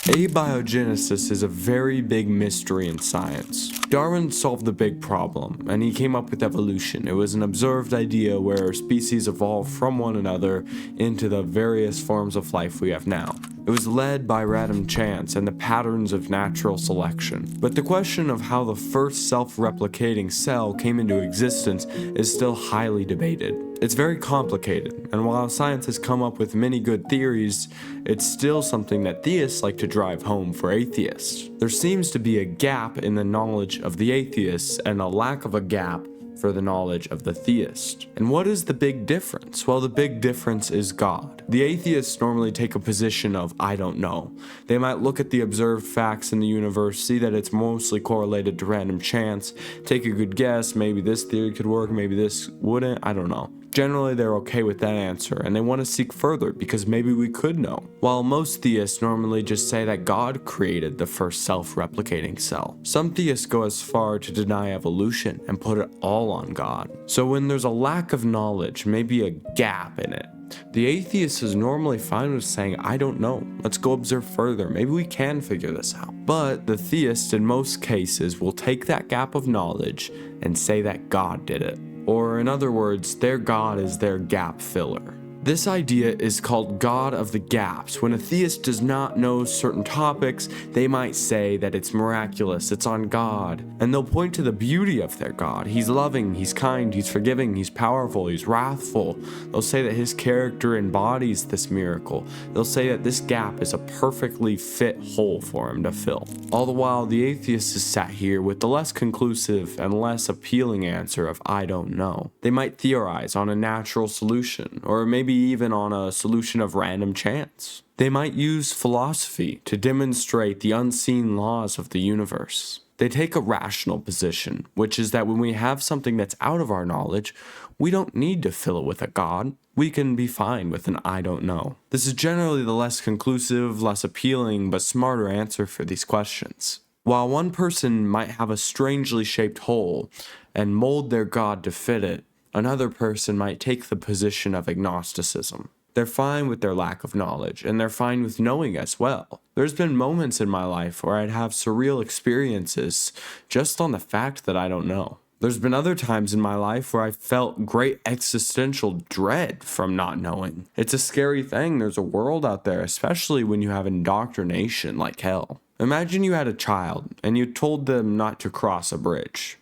Abiogenesis is a very big mystery in science. Darwin solved the big problem, and he came up with evolution. It was an observed idea where species evolved from one another into the various forms of life we have now. It was led by random chance and the patterns of natural selection. But the question of how the first self-replicating cell came into existence is still highly debated. It's very complicated, and while science has come up with many good theories, it's still something that theists like to drive home for atheists. There seems to be a gap in the knowledge of the atheists and a lack of a gap for the knowledge of the theist. And what is the big difference? Well, the big difference is God. The atheists normally take a position of, I don't know. They might look at the observed facts in the universe, see that it's mostly correlated to random chance, take a good guess, maybe this theory could work, maybe this wouldn't, I don't know. Generally, they're okay with that answer, and they want to seek further because maybe we could know. While most theists normally just say that God created the first self-replicating cell, some theists go as far to deny evolution and put it all on God. So when there's a lack of knowledge, maybe a gap in it, the atheist is normally fine with saying, I don't know, let's go observe further, maybe we can figure this out. But the theist in most cases will take that gap of knowledge and say that God did it. Or in other words, their God is their gap filler. This idea is called God of the gaps. When a theist does not know certain topics, they might say that it's miraculous, it's on God, and they'll point to the beauty of their God. He's loving, he's kind, he's forgiving, he's powerful, he's wrathful. They'll say that his character embodies this miracle. They'll say that this gap is a perfectly fit hole for him to fill. All the while, the atheist is sat here with the less conclusive and less appealing answer of I don't know. They might theorize on a natural solution, or maybe even on a solution of random chance. They might use philosophy to demonstrate the unseen laws of the universe. They take a rational position, which is that when we have something that's out of our knowledge, we don't need to fill it with a God. We can be fine with an I don't know. This is generally the less conclusive, less appealing, but smarter answer for these questions. While one person might have a strangely shaped hole and mold their God to fit it, another person might take the position of agnosticism. They're fine with their lack of knowledge, and they're fine with knowing as well. There's been moments in my life where I'd have surreal experiences just on the fact that I don't know. There's been other times in my life where I felt great existential dread from not knowing. It's a scary thing. There's a world out there, especially when you have indoctrination like hell. Imagine you had a child, and you told them not to cross a bridge.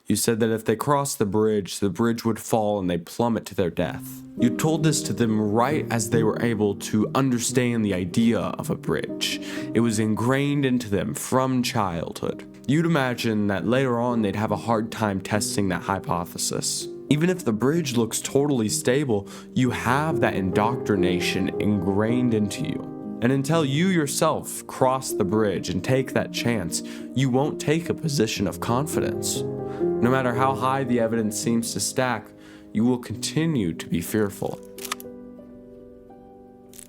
You said that if they crossed the bridge would fall and they'd plummet to their death. You told this to them right as they were able to understand the idea of a bridge. It was ingrained into them from childhood. You'd imagine that later on they'd have a hard time testing that hypothesis. Even if the bridge looks totally stable, you have that indoctrination ingrained into you. And until you yourself cross the bridge and take that chance, you won't take a position of confidence. No matter how high the evidence seems to stack, you will continue to be fearful.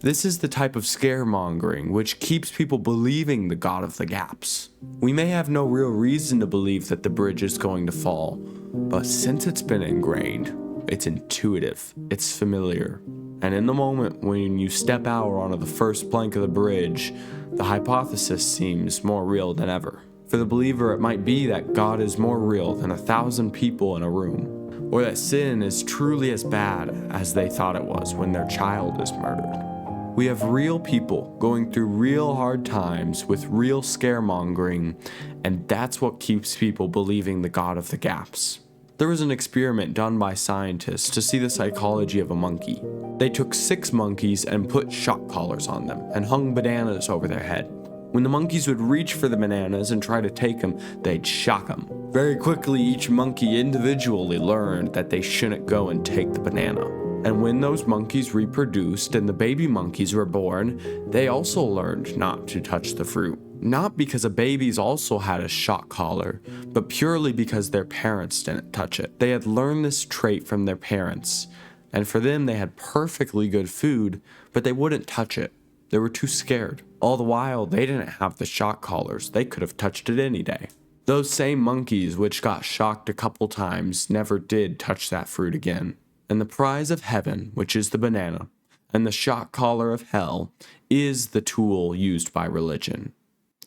This is the type of scaremongering which keeps people believing the God of the gaps. We may have no real reason to believe that the bridge is going to fall, but since it's been ingrained, it's intuitive, it's familiar. And in the moment when you step out onto the first plank of the bridge, the hypothesis seems more real than ever. For the believer, it might be that God is more real than 1,000 people in a room, or that sin is truly as bad as they thought it was when their child is murdered. We have real people going through real hard times with real scaremongering, and that's what keeps people believing the God of the gaps. There was an experiment done by scientists to see the psychology of a monkey. They took 6 monkeys and put shock collars on them and hung bananas over their head. When the monkeys would reach for the bananas and try to take them, they'd shock them. Very quickly, each monkey individually learned that they shouldn't go and take the banana. And when those monkeys reproduced and the baby monkeys were born, they also learned not to touch the fruit. Not because the babies also had a shock collar, but purely because their parents didn't touch it. They had learned this trait from their parents, and for them they had perfectly good food, but they wouldn't touch it. They were too scared. All the while, they didn't have the shock collars. They could have touched it any day. Those same monkeys which got shocked a couple times never did touch that fruit again. And the prize of heaven, which is the banana, And the shock collar of hell is the tool used by religion.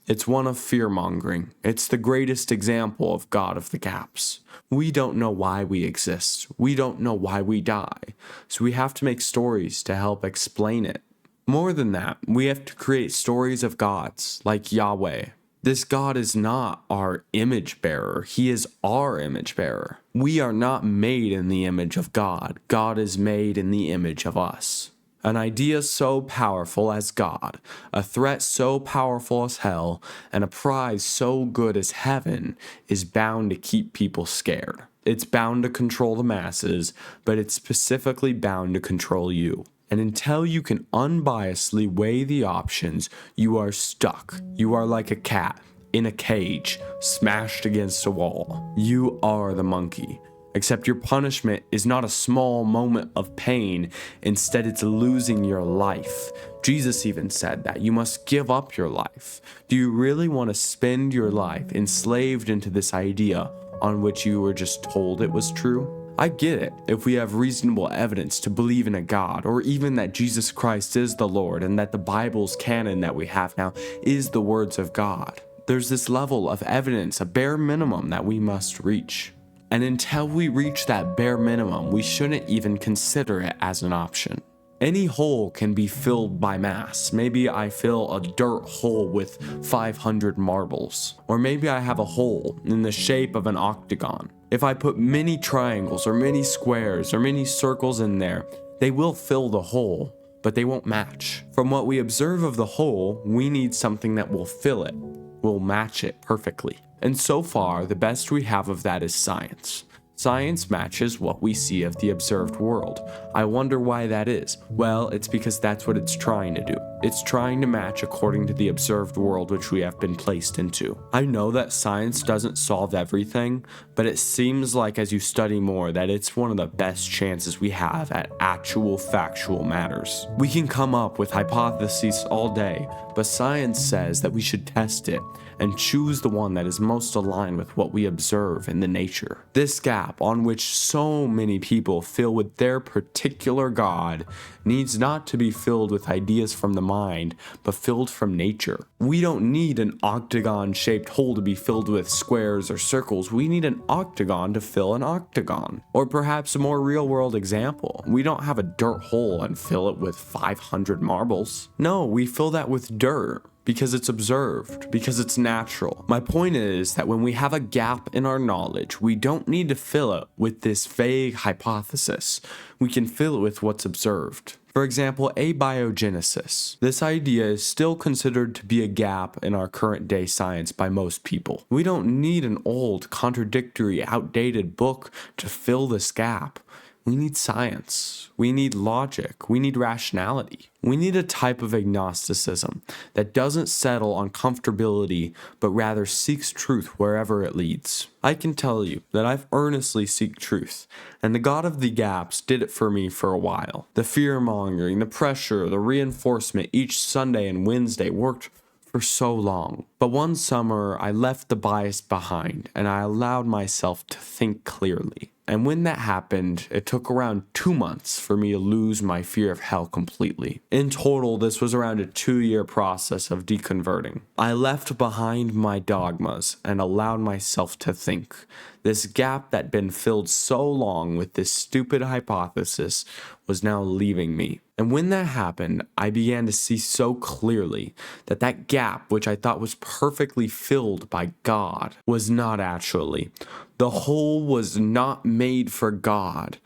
It's one of fear-mongering. It's the greatest example of God of the gaps. We don't know why we exist. We don't know why we die. So we have to make stories to help explain it. More than that, we have to create stories of gods, like Yahweh. This God is not our image bearer. He is our image bearer. We are not made in the image of God. God is made in the image of us. An idea so powerful as God, a threat so powerful as hell, and a prize so good as heaven is bound to keep people scared. It's bound to control the masses, but it's specifically bound to control you. And until you can unbiasedly weigh the options, you are stuck. You are like a cat in a cage, smashed against a wall. You are the monkey. Except your punishment is not a small moment of pain. Instead, it's losing your life. Jesus even said that you must give up your life. Do you really want to spend your life enslaved into this idea on which you were just told it was true? I get it if we have reasonable evidence to believe in a God, or even that Jesus Christ is the Lord and that the Bible's canon that we have now is the words of God. There's this level of evidence, a bare minimum that we must reach. And until we reach that bare minimum, we shouldn't even consider it as an option. Any hole can be filled by mass. Maybe I fill a dirt hole with 500 marbles. Or maybe I have a hole in the shape of an octagon. If I put many triangles or many squares or many circles in there, they will fill the hole, but they won't match. From what we observe of the hole, we need something that will fill it, will match it perfectly. And so far, the best we have of that is science. Science matches what we see of the observed world. I wonder why that is. Well, it's because that's what it's trying to do. It's trying to match according to the observed world which we have been placed into. I know that science doesn't solve everything, but it seems like as you study more that it's one of the best chances we have at actual factual matters. We can come up with hypotheses all day, but science says that we should test it and choose the one that is most aligned with what we observe in the nature. This gap on which so many people fill with their particular God needs not to be filled with ideas from the mind, but filled from nature. We don't need an octagon-shaped hole to be filled with squares or circles. We need an octagon to fill an octagon. Or perhaps a more real-world example. We don't have a dirt hole and fill it with 500 marbles. No, we fill that with dirt. Because it's observed, because it's natural. My point is that when we have a gap in our knowledge, we don't need to fill it with this vague hypothesis. We can fill it with what's observed. For example, abiogenesis. This idea is still considered to be a gap in our current day science by most people. We don't need an old, contradictory, outdated book to fill this gap. We need science. We need logic. We need rationality. We need a type of agnosticism that doesn't settle on comfortability, but rather seeks truth wherever it leads. I can tell you that I've earnestly seek truth, and the God of the gaps did it for me for a while. The fear-mongering, the pressure, the reinforcement each Sunday and Wednesday worked for so long. But one summer, I left the bias behind, and I allowed myself to think clearly. And when that happened, it took around 2 months for me to lose my fear of hell completely. In total, this was around a 2-year process of deconverting. I left behind my dogmas and allowed myself to think. This gap that had been filled so long with this stupid hypothesis was now leaving me. And when that happened, I began to see so clearly that that gap, which I thought was perfectly filled by God, was not actually. The hole was not made for God.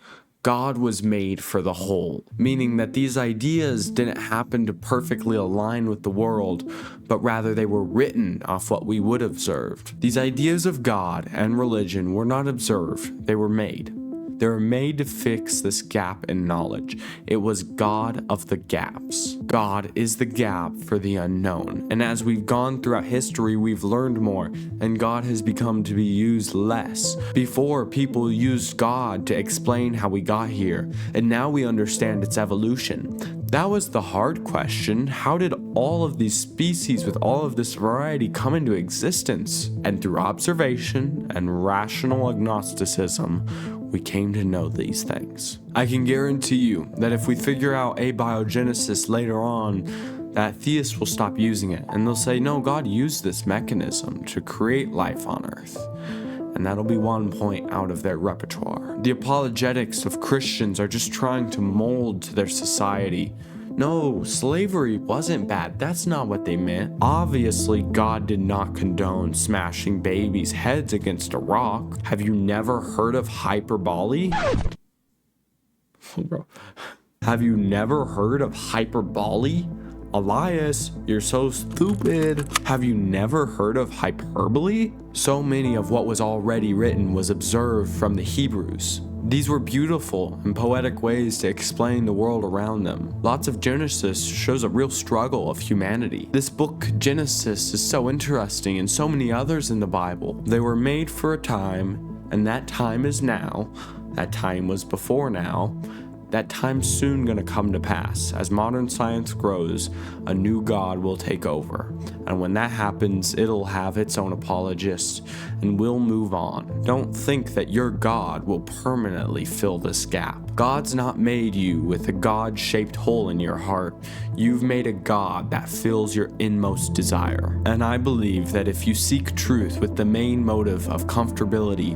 God was made for the whole, meaning that these ideas didn't happen to perfectly align with the world, but rather they were written off what we would have observed. These ideas of God and religion were not observed, they were made. They were made to fix this gap in knowledge. It was God of the gaps. God is the gap for the unknown. And as we've gone throughout history, we've learned more, and God has become to be used less. Before, people used God to explain how we got here, and now we understand its evolution. That was the hard question. How did all of these species with all of this variety come into existence? And through observation and rational agnosticism, we came to know these things. I can guarantee you that if we figure out abiogenesis later on, that theists will stop using it, and they'll say, no, God used this mechanism to create life on Earth. And that'll be one point out of their repertoire. The apologetics of Christians are just trying to mold to their society. No, slavery wasn't bad. That's not what they meant. Obviously, God did not condone smashing babies' heads against a rock. Have you never heard of hyperbole? Bro. Have you never heard of hyperbole? Elias, you're so stupid. Have you never heard of hyperbole? So many of what was already written was observed from the Hebrews. These were beautiful and poetic ways to explain the world around them. Lots of Genesis shows a real struggle of humanity. This book, Genesis, is so interesting, and so many others in the Bible. They were made for a time, and that time is now. That time was before now. That time's soon gonna come to pass. As modern science grows, a new God will take over. And when that happens, it'll have its own apologists, and we'll move on. Don't think that your God will permanently fill this gap. God's not made you with a God-shaped hole in your heart. You've made a God that fills your inmost desire. And I believe that if you seek truth with the main motive of comfortability,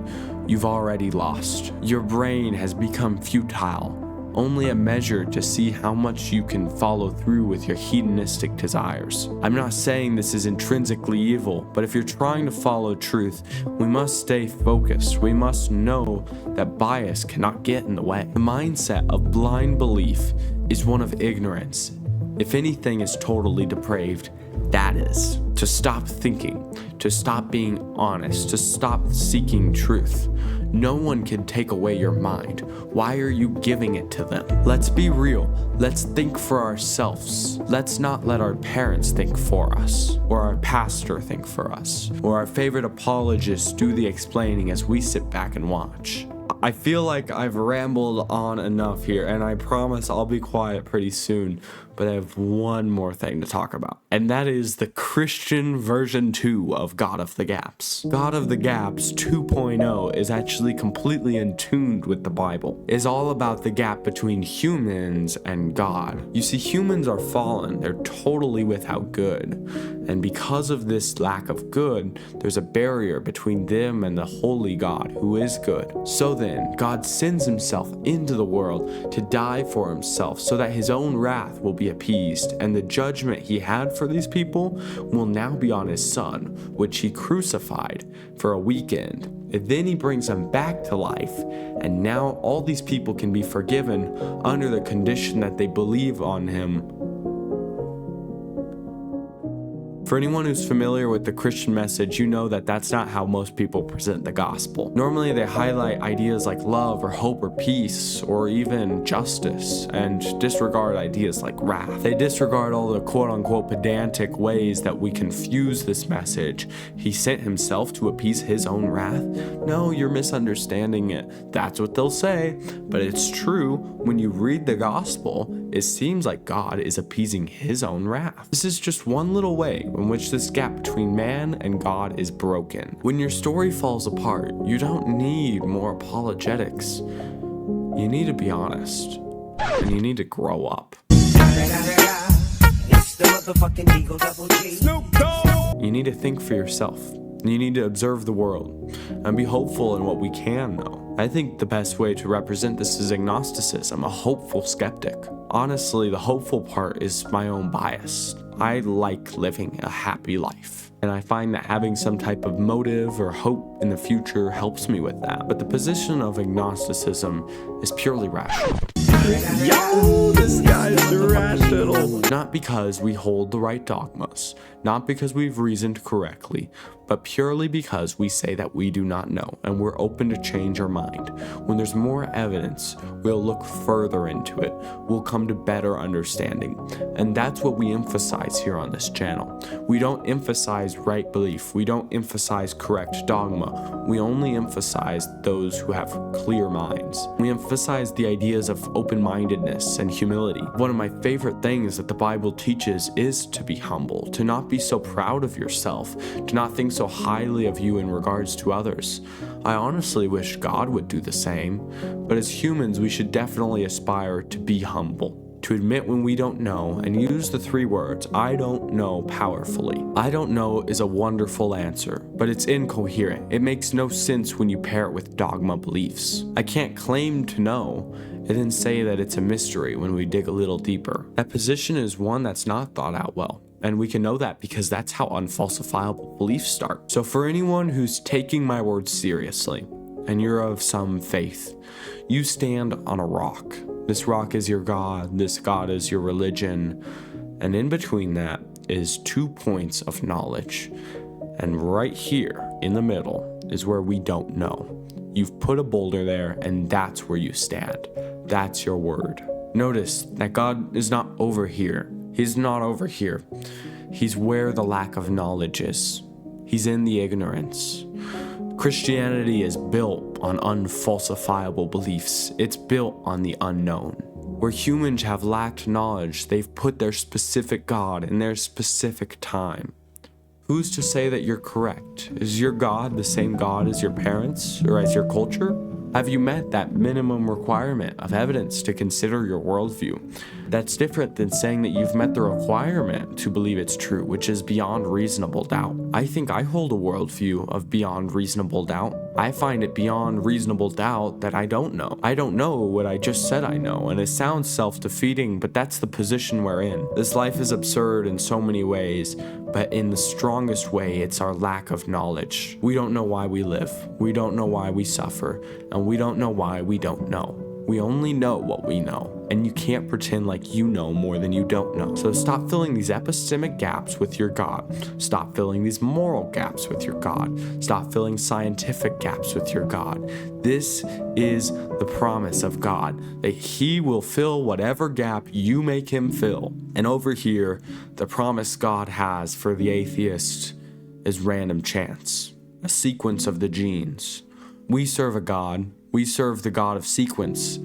you've already lost. Your brain has become futile. Only a measure to see how much you can follow through with your hedonistic desires. I'm not saying this is intrinsically evil, but if you're trying to follow truth, we must stay focused. We must know that bias cannot get in the way. The mindset of blind belief is one of ignorance. If anything is totally depraved, that is. To stop thinking, to stop being honest, to stop seeking truth. No one can take away your mind. Why are you giving it to them? Let's be real. Let's think for ourselves. Let's not let our parents think for us, or our pastor think for us, or our favorite apologist do the explaining as we sit back and watch. I feel like I've rambled on enough here, and I promise I'll be quiet pretty soon, but I have one more thing to talk about, and that is the Christian version 2 of God of the Gaps. God of the Gaps 2.0 is actually completely in tune with the Bible. It's all about the gap between humans and God. You see, humans are fallen. They're totally without good, and because of this lack of good, there's a barrier between them and the holy God who is good. So then, God sends himself into the world to die for himself so that his own wrath will be appeased, and the judgment he had for these people will now be on his son, which he crucified for a weekend. And then he brings them back to life, and now all these people can be forgiven under the condition that they believe on him. For anyone who's familiar with the Christian message, you know that that's not how most people present the gospel. Normally they highlight ideas like love or hope or peace or even justice and disregard ideas like wrath. They disregard all the quote-unquote pedantic ways that we confuse this message. He sent himself to appease his own wrath? No, you're misunderstanding it. That's what they'll say, but it's true. When you read the gospel, it seems like God is appeasing his own wrath. This is just one little way in which this gap between man and God is broken. When your story falls apart, you don't need more apologetics. You need to be honest, and you need to grow up. You need to think for yourself. You need to observe the world and be hopeful in what we can know. I think the best way to represent this is agnosticism, a hopeful skeptic. Honestly, the hopeful part is my own bias. I like living a happy life, and I find that having some type of motive or hope in the future helps me with that. But the position of agnosticism is purely rational. Yo, this guy's irrational. Not because we hold the right dogmas, not because we've reasoned correctly, but purely because we say that we do not know and we're open to change our mind. When there's more evidence, we'll look further into it. We'll come to better understanding. And that's what we emphasize here on this channel. We don't emphasize right belief. We don't emphasize correct dogma. We only emphasize those who have clear minds. We emphasize the ideas of open-mindedness and humility. One of my favorite things that the Bible teaches is to be humble, to not be so proud of yourself, to not think so highly of you in regards to others. I honestly wish God would do the same, but as humans, we should definitely aspire to be humble, to admit when we don't know, and use the 3 words, I don't know, powerfully. I don't know is a wonderful answer, but it's incoherent. It makes no sense when you pair it with dogma beliefs. I can't claim to know and then say that it's a mystery when we dig a little deeper. That position is one that's not thought out well. And we can know that because that's how unfalsifiable beliefs start. So for anyone who's taking my words seriously, and you're of some faith, you stand on a rock. This rock is your God, this God is your religion, and in between that is 2 points of knowledge. And right here in the middle is where we don't know. You've put a boulder there, and that's where you stand. That's your word. Notice that God is not over here. He's not over here. He's where the lack of knowledge is. He's in the ignorance. Christianity is built on unfalsifiable beliefs. It's built on the unknown. Where humans have lacked knowledge, they've put their specific God in their specific time. Who's to say that you're correct? Is your God the same God as your parents or as your culture? Have you met that minimum requirement of evidence to consider your worldview? That's different than saying that you've met the requirement to believe it's true, which is beyond reasonable doubt. I think I hold a worldview of beyond reasonable doubt. I find it beyond reasonable doubt that I don't know. I don't know what I just said I know, and it sounds self-defeating, but that's the position we're in. This life is absurd in so many ways, but in the strongest way, it's our lack of knowledge. We don't know why we live. We don't know why we suffer, and we don't know why we don't know. We only know what we know, and you can't pretend like you know more than you don't know. So stop filling these epistemic gaps with your God. Stop filling these moral gaps with your God. Stop filling scientific gaps with your God. This is the promise of God, that He will fill whatever gap you make Him fill. And over here, the promise God has for the atheist is random chance, a sequence of the genes. We serve a God. We serve the God of sequence,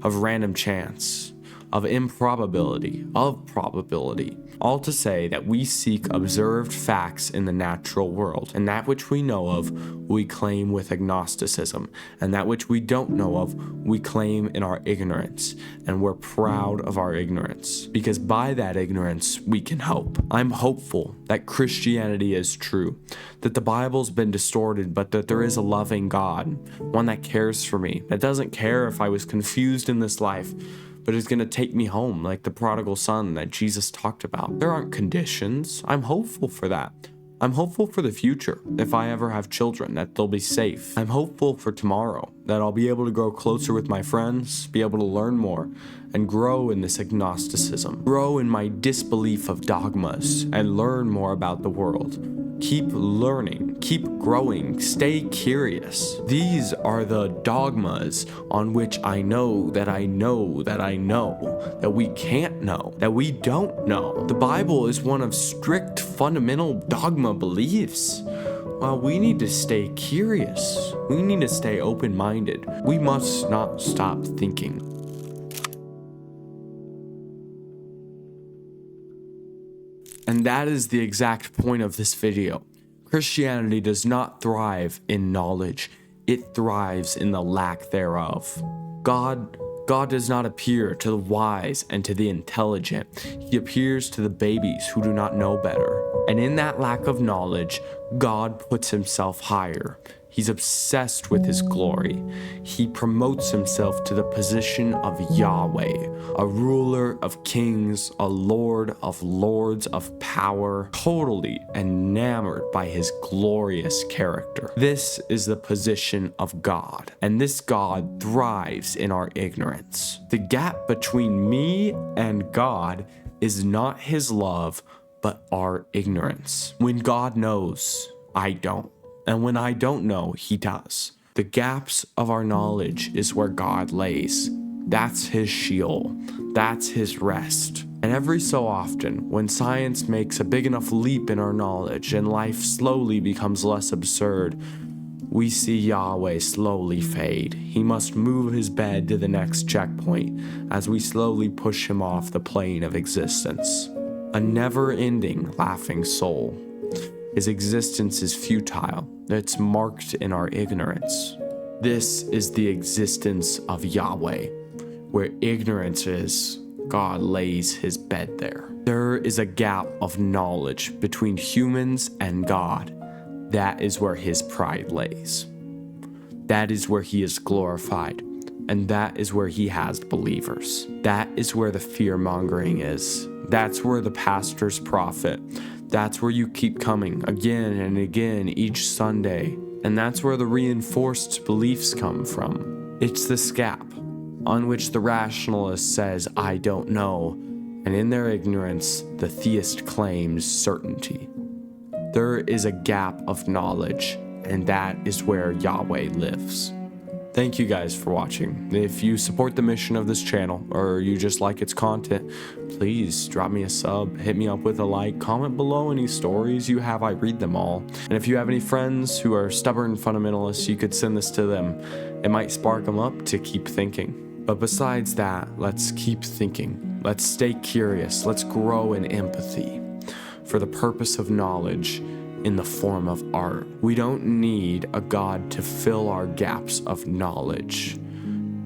of random chance, of improbability, of probability. All to say that we seek observed facts in the natural world, and that which we know of, we claim with agnosticism, and that which we don't know of, we claim in our ignorance, and we're proud of our ignorance, because by that ignorance, we can hope. I'm hopeful that Christianity is true, that the Bible's been distorted, but that there is a loving God, one that cares for me, that doesn't care if I was confused in this life, but is going to take me home like the prodigal son that Jesus talked about. There aren't conditions. I'm hopeful for that. I'm hopeful for the future, if I ever have children, that they'll be safe. I'm hopeful for tomorrow, that I'll be able to grow closer with my friends, be able to learn more, and grow in this agnosticism, grow in my disbelief of dogmas, and learn more about the world. Keep learning, keep growing, stay curious. These are the dogmas on which I know that I know that I know that we can't know, that we don't know. The Bible is one of strict fundamental dogma beliefs. Well, we need to stay curious. We need to stay open-minded. We must not stop thinking. And that is the exact point of this video. Christianity does not thrive in knowledge. It thrives in the lack thereof. God does not appear to the wise and to the intelligent. He appears to the babies who do not know better. And in that lack of knowledge, God puts Himself higher. He's obsessed with His glory. He promotes Himself to the position of Yahweh, a ruler of kings, a lord of lords of power, totally enamored by His glorious character. This is the position of God, and this God thrives in our ignorance. The gap between me and God is not His love, but our ignorance. When God knows, I don't. And when I don't know, He does. The gaps of our knowledge is where God lays. That's His Sheol. That's His rest. And every so often, when science makes a big enough leap in our knowledge and life slowly becomes less absurd, we see Yahweh slowly fade. He must move His bed to the next checkpoint as we slowly push Him off the plane of existence. A never-ending laughing soul. His existence is futile. It's marked in our ignorance. This is the existence of Yahweh. Where ignorance is, God lays his bed there. There is a gap of knowledge between humans and God. That is where his pride lays. That is where he is glorified. And that is where he has believers. That is where the fear-mongering is. That's where the pastors profit. That's where you keep coming again and again each Sunday. And that's where the reinforced beliefs come from. It's this gap on which the rationalist says, I don't know. And in their ignorance, the theist claims certainty. There is a gap of knowledge, and that is where Yahweh lives. Thank you guys for watching. If you support the mission of this channel, or you just like its content, please drop me a sub, hit me up with a like, comment below any stories you have, I read them all. And if you have any friends who are stubborn fundamentalists, you could send this to them. It might spark them up to keep thinking. But besides that, let's keep thinking. Let's stay curious. Let's grow in empathy for the purpose of knowledge in the form of art. We don't need a God to fill our gaps of knowledge.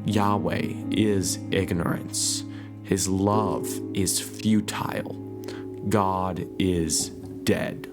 Yahweh is ignorance. His love is futile. God is dead.